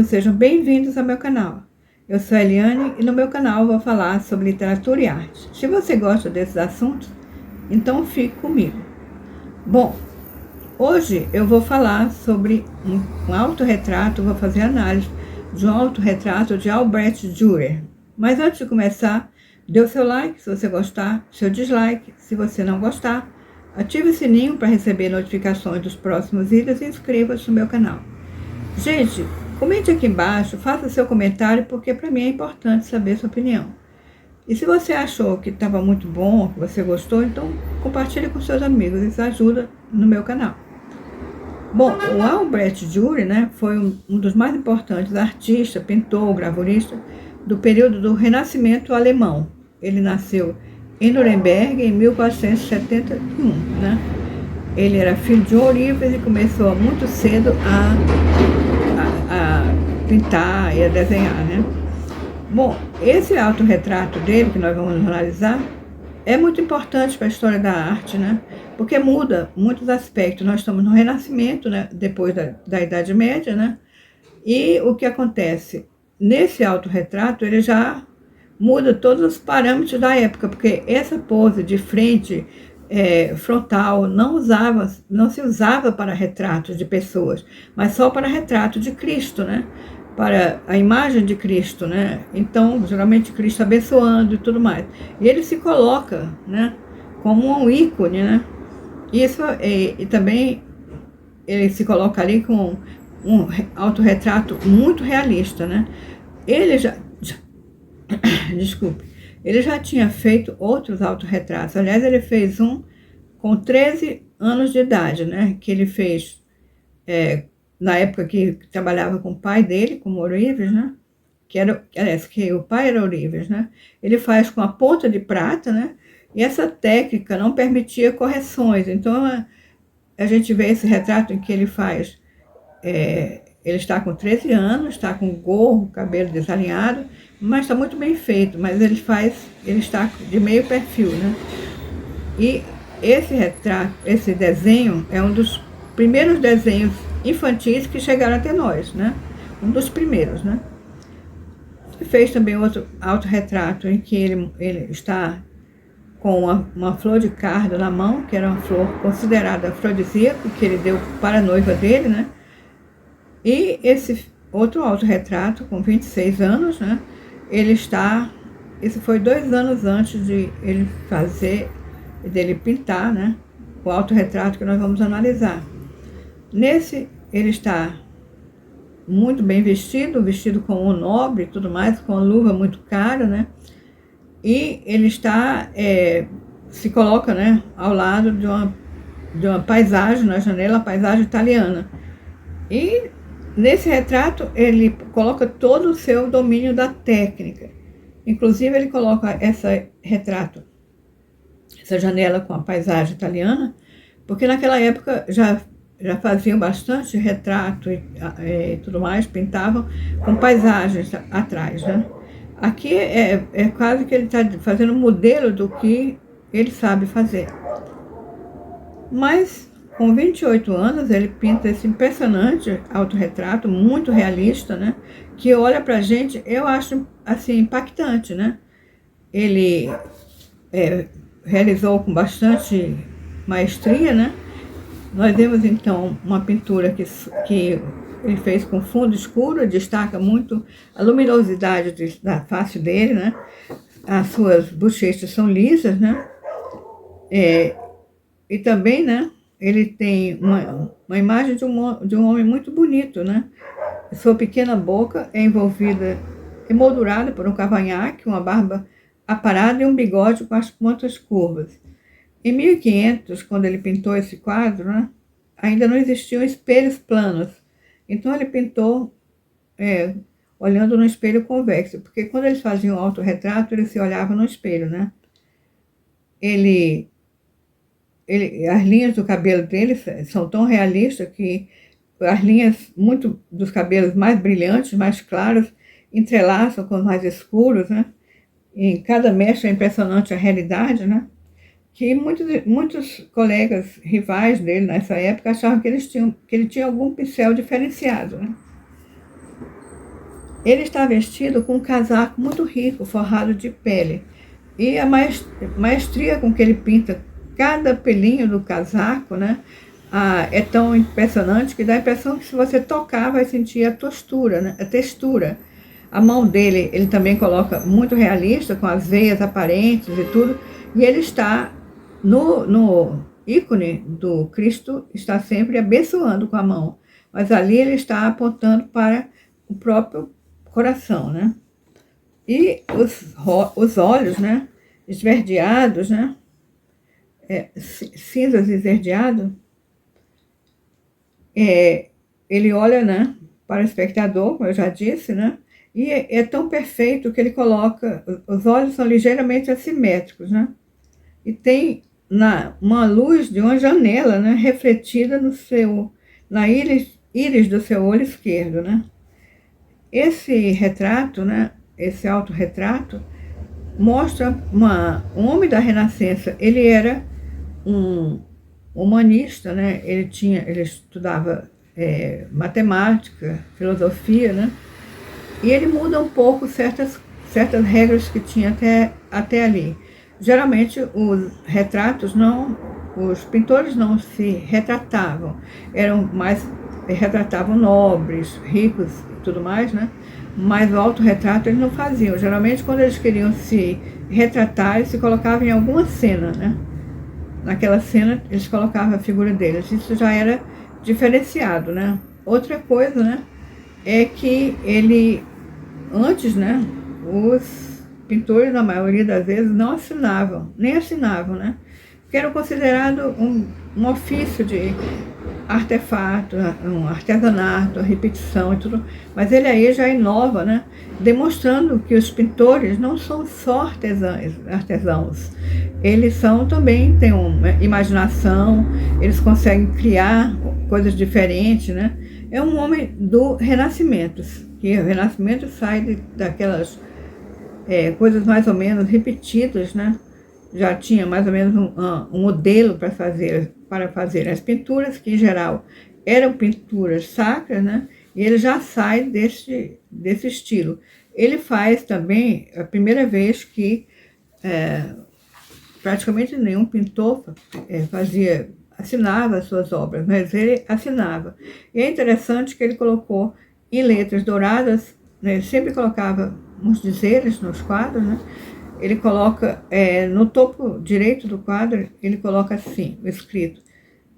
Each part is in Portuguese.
Sejam bem-vindos ao meu canal. Eu sou a Eliane e no meu canal eu vou falar sobre literatura e arte. Se você gosta desses assuntos, então fique comigo. Bom, hoje eu vou falar sobre um autorretrato, vou fazer análise de um autorretrato de Albrecht Dürer. Mas antes de começar, dê o seu like se você gostar, seu dislike se você não gostar, ative o sininho para receber notificações dos próximos vídeos e inscreva-se no meu canal. Gente, comente aqui embaixo, faça seu comentário, porque para mim é importante saber sua opinião. E se você achou que estava muito bom, que você gostou, então compartilhe com seus amigos, isso ajuda no meu canal. Bom, o Albrecht Dürer, né, foi um dos mais importantes artistas, pintor, gravurista do período do Renascimento alemão. Ele nasceu em Nuremberg em 1471, né? Ele era filho de um ourives e começou muito cedo a pintar e a desenhar, né? Bom, esse autorretrato dele, que nós vamos analisar, é muito importante para a história da arte, né? Porque muda muitos aspectos. Nós estamos no Renascimento, né? Depois da Idade Média, né? E o que acontece? Nesse autorretrato, ele já muda todos os parâmetros da época, porque essa pose de frente frontal não se usava para retratos de pessoas, mas só para retrato de Cristo, né? Para a imagem de Cristo, né? Então, geralmente Cristo abençoando e tudo mais. E ele se coloca, né, como um ícone, né? Isso e também ele se coloca ali com um autorretrato muito realista, né? Ele desculpe, ele já tinha feito outros autorretratos. Aliás, ele fez um com 13 anos de idade, né? Que ele fez na época que trabalhava com o pai dele, como ourives, né? Que o pai era ourives, né? Ele faz com a ponta de prata, né? E essa técnica não permitia correções. Então, a gente vê esse retrato em que ele faz... ele está com 13 anos, está com gorro, cabelo desalinhado, mas está muito bem feito. Mas ele está de meio perfil, né? E esse retrato, esse desenho é um dos primeiros desenhos infantis que chegaram até nós, né? Um dos primeiros, né? Ele fez também outro autorretrato em que ele está com uma flor de cardo na mão, que era uma flor considerada afrodisíaca, que ele deu para a noiva dele, né? E esse outro autorretrato, com 26 anos, né? Isso foi 2 anos antes de ele dele pintar, né? O autorretrato que nós vamos analisar. Nesse, ele está muito bem vestido com um nobre e tudo mais, com uma luva muito cara, né? E ele se coloca, né, ao lado de uma paisagem na janela, a paisagem italiana. E nesse retrato ele coloca todo o seu domínio da técnica. Inclusive ele coloca essa janela com a paisagem italiana, porque naquela época já faziam bastante retrato e tudo mais, pintavam com paisagens atrás, né? Aqui é quase que ele está fazendo um modelo do que ele sabe fazer. Mas com 28 anos ele pinta esse impressionante autorretrato, muito realista, né? Que olha pra gente, eu acho assim impactante, né? Ele realizou com bastante maestria, né? Nós vemos então uma pintura que ele fez com fundo escuro, destaca muito a luminosidade da face dele, né? As suas bochechas são lisas, né? E também, né? Ele tem uma imagem de um homem muito bonito, né? Sua pequena boca é emoldurada por um cavanhaque, uma barba aparada e um bigode com as pontas curvas. Em 1500, quando ele pintou esse quadro, né, ainda não existiam espelhos planos. Então ele pintou olhando no espelho convexo, porque quando eles faziam o autorretrato, eles se olhavam no espelho, né? As linhas do cabelo dele são tão realistas que as linhas dos cabelos mais brilhantes, mais claros, entrelaçam com os mais escuros, né? Em cada mecha é impressionante a realidade, né? Que muitos colegas rivais dele nessa época achavam que ele tinha algum pincel diferenciado, né? Ele está vestido com um casaco muito rico, forrado de pele. E a maestria com que ele pinta cada pelinho do casaco, né? É tão impressionante que dá a impressão que se você tocar vai sentir a textura, né? A textura. A mão dele, ele também coloca muito realista, com as veias aparentes e tudo. E ele está no ícone do Cristo, está sempre abençoando com a mão. Mas ali ele está apontando para o próprio coração, né? E os olhos, né? Esverdeados, né? Cinzas esverdeados. Ele olha, né, para o espectador, como eu já disse, né? E é tão perfeito que ele coloca, os olhos são ligeiramente assimétricos, né? E tem uma luz de uma janela, né, refletida na íris do seu olho esquerdo, né? Esse retrato, né, esse autorretrato, mostra um homem da Renascença. Ele era um humanista, né? Ele estudava matemática, filosofia, né? E ele muda um pouco certas regras que tinha até ali. Geralmente os pintores não se retratavam, retratavam nobres, ricos e tudo mais, né? Mas o autorretrato eles não faziam. Geralmente quando eles queriam se retratar, eles se colocavam em alguma cena, né? Naquela cena eles colocavam a figura deles. Isso já era diferenciado, né? Outra coisa, né, é que antes, né, os pintores, na maioria das vezes, não nem assinavam, né? Porque era considerado um ofício de artefato, um artesanato, repetição e tudo. Mas ele aí já inova, né? Demonstrando que os pintores não são só artesãos. Eles têm uma imaginação, eles conseguem criar coisas diferentes, né? É um homem do Renascimento, que o Renascimento sai daquelas coisas mais ou menos repetidas, né? Já tinha mais ou menos um modelo para fazer as pinturas, que em geral eram pinturas sacras, né? E ele já sai desse estilo. Ele faz também a primeira vez que praticamente nenhum pintor assinava as suas obras, mas ele assinava. E é interessante que ele colocou em letras douradas, né? Sempre colocava uns dizeres nos quadros, né? Ele coloca, no topo direito do quadro, ele coloca assim, o escrito: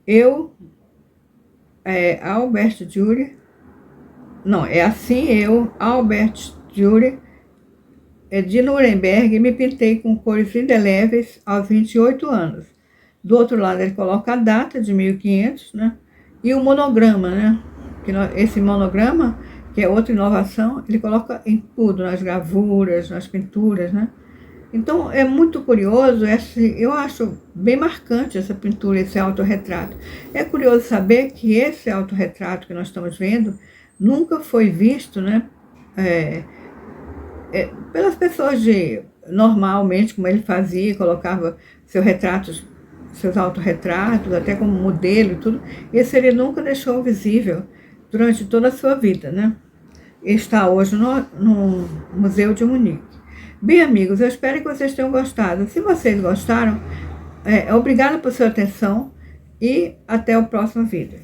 eu, Albert Dürer, não, é assim, eu, Albert Dürer, de Nuremberg, me pintei com cores indeléveis aos 28 anos. Do outro lado ele coloca a data de 1500, né? E o monograma, né? Esse monograma, que é outra inovação, ele coloca em tudo, nas gravuras, nas pinturas, né? Então, é muito curioso, eu acho bem marcante essa pintura, esse autorretrato. É curioso saber que esse autorretrato que nós estamos vendo nunca foi visto, né, pelas pessoas normalmente, como ele fazia, colocava seus autorretratos, até como modelo e tudo. Esse ele nunca deixou visível durante toda a sua vida, né? Está hoje no Museu de Munique. Bem, amigos, eu espero que vocês tenham gostado. Se vocês gostaram, obrigada por sua atenção e até o próximo vídeo.